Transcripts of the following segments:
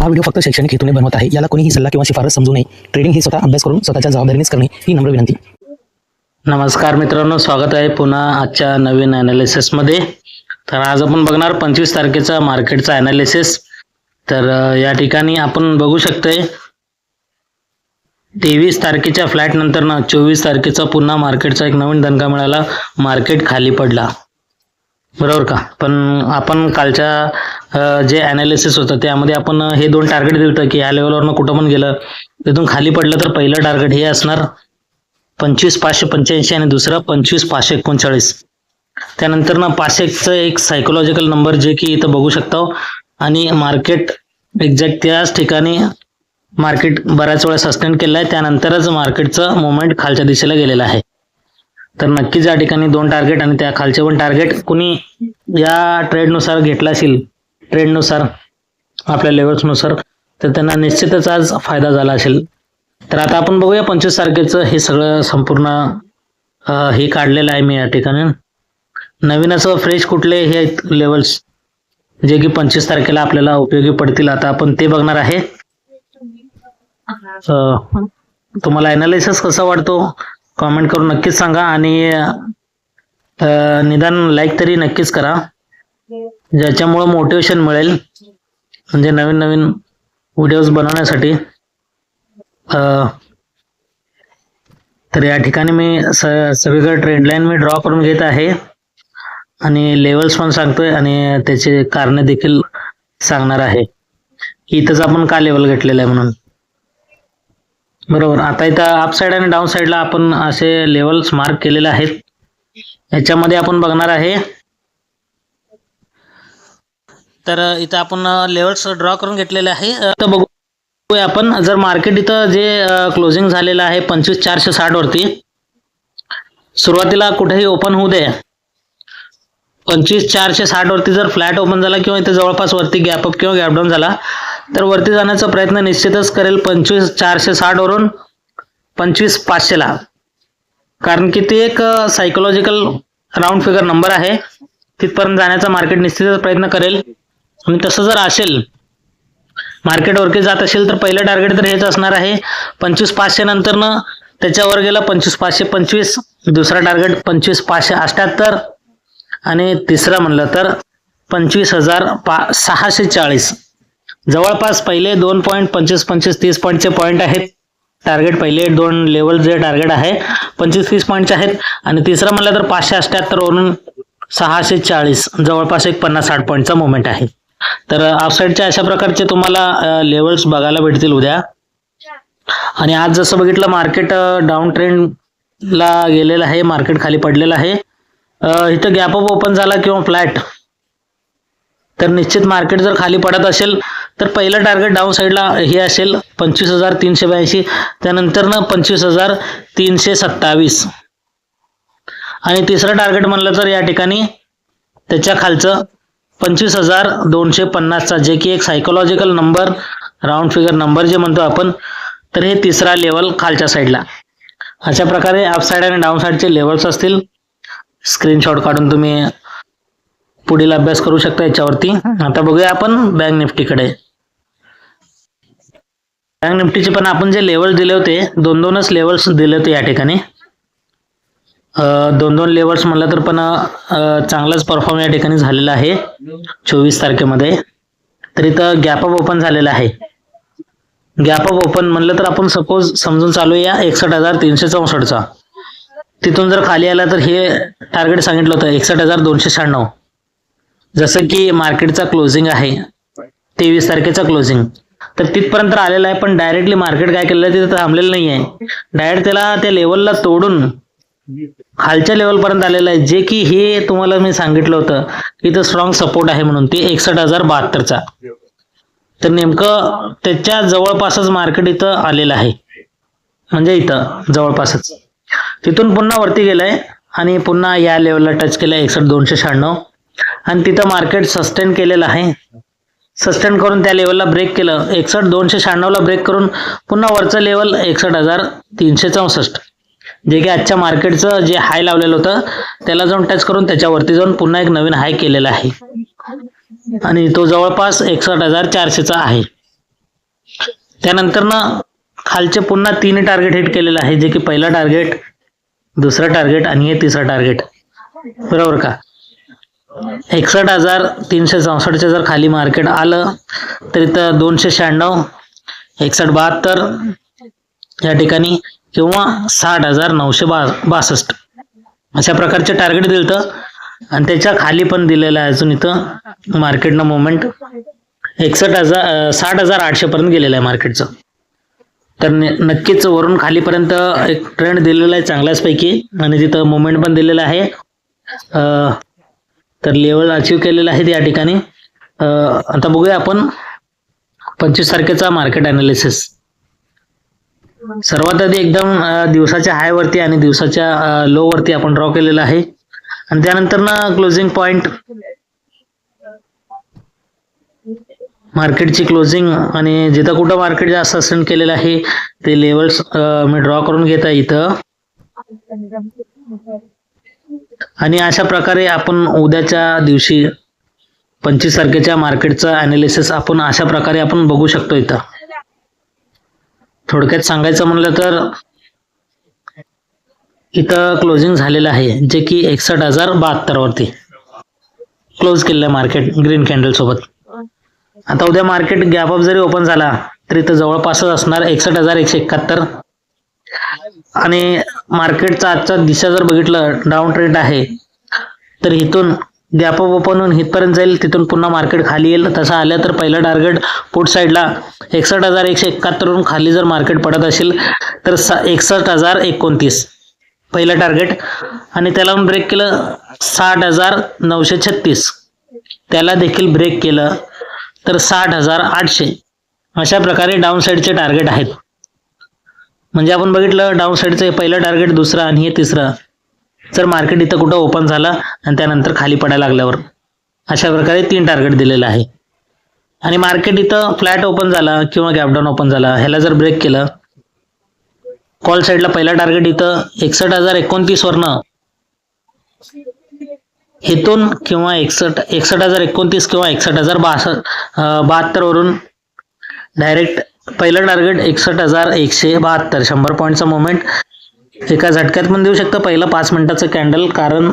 हा व्हिडिओ फक्त शैक्षणिक हेतूने बनवत आहे. याला कोणीही सल्ला किंवा शिफारस समजू नये. ट्रेडिंग हे स्वतः अभ्यास करून स्वतःच्या जबाबदारीनेच करणे ही नम्र विनंती. नमस्कार मित्रांनो, स्वागत आहे पुन्हा आजच्या नवीन ॲनालिसिस मध्ये. तर आज आपण बघणार 25 तारखेचा मार्केटचा ॲनालिसिस. तर या ठिकाणी आपण बघू शकतोय 23 तारखेच्या फ्लॅट नंतर 24 तारखेचा पुन्हा मार्केटचा एक नवीन दणका मिळाला. मार्केट खाली पडला, बरोबर का. पण आपण कालच्या जे ॲनालिसिस होतं त्यामध्ये आपण हे दोन टार्गेट दिलं होतं की या लेवलवरनं कुठं पण गेलं तिथून खाली पडलं तर पहिलं टार्गेट हे असणार 25,585 आणि दुसरं 25,539. त्यानंतर 501चं एक सायकोलॉजिकल नंबर जे की इथं बघू शकता. आणि मार्केट एक्झॅक्ट त्याच ठिकाणी मार्केट बऱ्याच वेळा सस्टेन केलं आहे. त्यानंतरच मार्केटचं मुवमेंट खालच्या दिशेला गेलेलं आहे. तर नक्कीच या ठिकाणी दोन टार्गेट आणि त्या खालचे पण टार्गेट कुणी या ट्रेडनुसार घेतला असेल, ट्रेडनुसार आपल्या लेवल्सनुसार, तर त्यांना निश्चितच आज फायदा झाला असेल. तर आता आपण बघूया 25 तारखेचं हे सगळं संपूर्ण हे काढलेलं आहे मी या ठिकाणी. नवीन असं फ्रेश कुठले हे लेवल्स जे की 25 तारखेला आपल्याला उपयोगी पडतील, आता आपण ते बघणार आहे. तुम्हाला ॲनालिसिस कसा वाटतो कॉमेंट करून नक्कीच सांगा. आणि निदान लाईक तरी नक्कीच करा, ज्याच्यामुळं मोटिवेशन मिळेल म्हणजे नवीन नवीन व्हिडिओज बनवण्यासाठी. तर या ठिकाणी मी सगळीकडे ट्रेंड लाईन मी ड्रॉ करून घेत आहे आणि लेवल्स पण सांगतोय आणि त्याचे कारणे देखील सांगणार आहे की इथंच आपण का लेवल घेतलेलं आहे म्हणून, बरोबर. आता इथं अप साईड आणि डाऊन साईडला आपण असे लेवल्स मार्क केलेले आहेत. याच्यामध्ये आपण बघणार आहे. तर इथं आपण लेवल्स ड्रॉ करून घेतलेले आहे. तर बघूया आपण, जर मार्केट इथं जे क्लोजिंग झालेलं आहे 25,460 वरती, सुरुवातीला कुठेही ओपन होऊ दे 25,460 वरती जर फ्लॅट ओपन झाला किंवा इथे जवळपास वरती गॅप अप किंवा गॅप डाऊन झाला तर वरती जाण्याचा प्रयत्न निश्चितच करेल 25,460 वरून 25,500 ला, कारण की ते एक सायकोलॉजिकल राऊंड फिगर नंबर आहे. तिथपर्यंत जाण्याचा मार्केट निश्चितच प्रयत्न करेल. आणि तसं जर असेल, मार्केट वरती जात असेल तर पहिलं टार्गेट तर हेच असणार आहे 25,500. नंतरनं त्याच्यावर गेला 25,525, दुसरा टार्गेट 25,578 आणि तिसरा म्हणलं तर 25,640. जवळपास पहिले 2 पॉईंट 25-25-30 पॉईंटचे पॉईंट आहेत. टार्गेट पहिले दोन लेवल जे टार्गेट आहे 25-30 पॉईंटचे आहेत. आणि तिसरा म्हणलं तर 578 वरून 640, जवळपास एक 50-60 पॉईंटचा मुवमेंट आहे. तर अपसाईडच्या अशा प्रकारचे तुम्हाला लेवल्स बघायला भेटतील उद्या. आणि आज जसं बघितलं मार्केट डाऊन ट्रेंडला गेलेलं आहे, मार्केट खाली पडलेलं आहे. इथं गॅप अप ओपन झाला किंवा फ्लॅट तर निश्चित मार्केट जर खाली पडत असेल तर पहिलं टार्गेट डाऊन साईडला हे असेल 25,382, त्यानंतर 25,327 आणि तिसरं टार्गेट म्हणलं तर या ठिकाणी त्याच्या खालचं 25,250चा, जे की एक psychological number round figure number जे म्हणतो आपण, तर हे तिसरा लेवल खालच्या साईडला. अशा प्रकारे अप साईड आणि डाऊन साईडचे लेवल्स असतील. स्क्रीनशॉट काढून तुम्ही पुढील अभ्यास करू शकता याच्यावरती. आता बघूया आपण बँक निफ्टीकडे. बँक निफ्टीचे पण आपण जे लेवल दिले होते, दोनच लेवल्स दिले होते या ठिकाणी. दोन लेवल्स म्हणलं तर पण चांगलाच परफॉर्म या ठिकाणी झालेला आहे 24 तारखेमध्ये. तर इथं गॅप अप ओपन झालेला आहे. गॅप अप ओपन म्हणलं तर आपण सपोज समजून चालू या 61,364चा. तिथून जर खाली आला तर हे टार्गेट सांगितलं होतं 61,296. जसं की मार्केटचा क्लोजिंग आहे 23 तारखेचा क्लोजिंग, तर तिथपर्यंत आलेला आहे. पण डायरेक्टली मार्केट काय केलेलं आहे तिथं थांबलेलं नाही आहे. डायरेक्ट त्याला त्या लेवलला तोडून खालच्या लेवलपर्यंत आलेलं आहे, जे की हे तुम्हाला मी सांगितलं होतं की इथं स्ट्रॉंग सपोर्ट आहे म्हणून, ते 61,072चा. तर नेमकं त्याच्या जवळपासच मार्केट इथं आलेलं आहे, म्हणजे इथं जवळपासच. तिथून पुन्हा वरती गेलंय आणि पुन्हा या लेवलला टच केलंय 61,296 आणि तिथं मार्केट सस्टेन केलेलं आहे. सस्टेन करून त्या लेवलला ब्रेक केलं, 61,296ला ब्रेक करून पुन्हा वरचं लेवल 61,364, जे की आजच्या मार्केटचं जे हाय लावलेलं होतं त्याला जाऊन टच करून त्याच्यावरती जाऊन पुन्हा एक नवीन हाय केलेला आहे आणि तो जवळपास 61,400चा आहे. त्यानंतर ना खालचे पुन्हा 3 टार्गेट हिट केलेलं आहे, जे की पहिला टार्गेट, दुसरा टार्गेट आणि हे तिसरं टार्गेट, बरोबर का. 61,364 जर खाली मार्केट आलं तर इथं 296, 6172 या ठिकाणी किंवा 60,962 अशा प्रकारचे टार्गेट दिलं आणि त्याच्या खाली पण दिलेलं आहे अजून इथं मार्केटनं मुवमेंट 60,800 पर्यंत गेलेलं आहे मार्केटचं. तर नक्कीच वरून खालीपर्यंत एक ट्रेंड दिलेला आहे चांगल्याच पैकी आणि तिथं मुवमेंट पण दिलेलं आहे. तर लेवल अचीव केलेलं आहे या ठिकाणी. आता बघूया आपण 25 तारखेचा मार्केट अनालिसिस. सर्वात आधी एकदम दिवसाच्या हाय वरती आणि दिवसाच्या लो वरती आपण ड्रॉ केलेला आहे आणि त्यानंतर ना क्लोजिंग पॉइंट, मार्केटची क्लोजिंग आणि जिथं कुठं मार्केट जास्त असेंड केलेलं आहे ते लेवल्स मी ड्रॉ करून घेत आहे इथं. आणि अशा प्रकारे आपण उद्याच्या दिवशी 25 तारखेच्या मार्केटचं अनालिसिस आपण अशा प्रकारे आपण बघू शकतो. इथं थोडक्यात सांगायचं म्हणलं तर इथं क्लोजिंग झालेलं आहे, जे की 61,072 वरती क्लोज केलेलं आहे मार्केट ग्रीन कॅन्डल सोबत. आता उद्या मार्केट गॅप अप जरी ओपन झाला तरी इथं जवळपासच असणार 61,171 आणि मार्केटचा आजचा दिशा जर बघितलं डाऊन ट्रेंड आहे तर इथून गॅप अप ओपन होऊन इथपर्यंत जाईल, तिथून पुन्हा मार्केट खाली येईल. तसं आलं तर पहिलं टार्गेट पुट साईडला 61,171 वरून खाली जर मार्केट पडत असेल तर 61,029 पहिलं टार्गेट आणि त्याला ब्रेक केलं 60,936, त्याला देखील ब्रेक केलं तर 60,800 अशा प्रकारे डाऊन साईडचे टार्गेट आहेत. म्हणजे आपण बघितलं डाऊन साईडचं पहिलं टार्गेट, दुसरं आणि हे तिसरं जर मार्केट इथं कुठं ओपन झाला आणि त्यानंतर खाली पडायला लागल्यावर अशा प्रकारे 3 टार्गेट दिलेलं आहे. आणि मार्केट इथं फ्लॅट ओपन झाला किंवा गॅपडाऊन ओपन झाला, ह्याला जर ब्रेक केलं, कॉल साईडला पहिला टार्गेट इथं 61,029 वरनं इथून किंवा 61,029 किंवा 61,072 वरून डायरेक्ट पहिलं टार्गेट 61,172 100 पॉईंटचा मुवमेंट एका झटक्यात पण देऊ शकतं. पहिला 5 मिनिटाचं कॅन्डल, कारण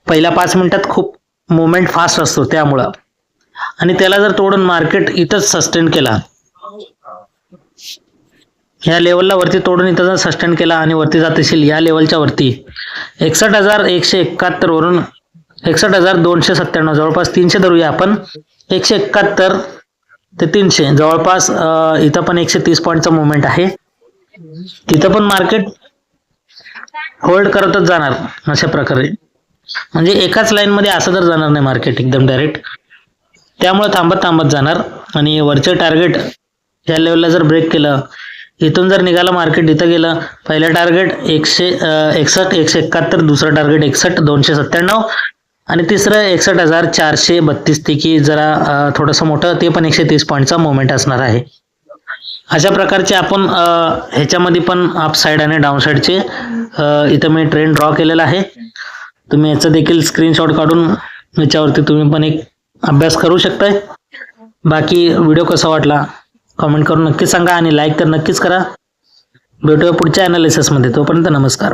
पहिल्या 5 मिनिटात खूप मुवमेंट फास्ट असतो त्यामुळं. आणि त्याला जर तोडून मार्केट इथंच सस्टेन केला, ह्या लेवलला वरती तोडून इथं जर सस्टेन केला आणि वरती जात असेल या लेवलच्या वरती 61,171 वरून 61,297 जवळपास 300 धरूया आपण, 171 ते 300 जवळपास इथं पण 130 पॉईंटचा मुवमेंट आहे. तिथं पण मार्केट होल्ड करतच जाणार अशा प्रकारे, म्हणजे एकाच लाईन मध्ये असं तर जाणार नाही मार्केट एकदम डायरेक्ट, त्यामुळे थांबत थांबत जाणार. आणि वरचे टार्गेट या लेवलला जर ब्रेक केलं, इथून जर निघालं मार्केट इथं गेलं, पहिलं टार्गेट 161,171, दुसरं टार्गेट 61,297 आणि तिसरं 61,432 पैकी जरा थोडंसं मोठं ते पण 130 पॉईंटचा मुवमेंट असणार आहे. अशा प्रकारचे आपण ह्याच्यामध्ये पण अप साईड आणि डाऊन साईडचे इथं मी ट्रेंड ड्रॉ केलेला आहे. तुम्ही याचं देखील स्क्रीनशॉट काढून याच्यावरती तुम्ही पण एक अभ्यास करू शकताय. बाकी व्हिडिओ कसा वाटला कमेंट करून नक्कीच सांगा आणि लाईक तर नक्कीच करा. भेटूया पुढच्या अनालिसिसमध्ये. तोपर्यंत नमस्कार.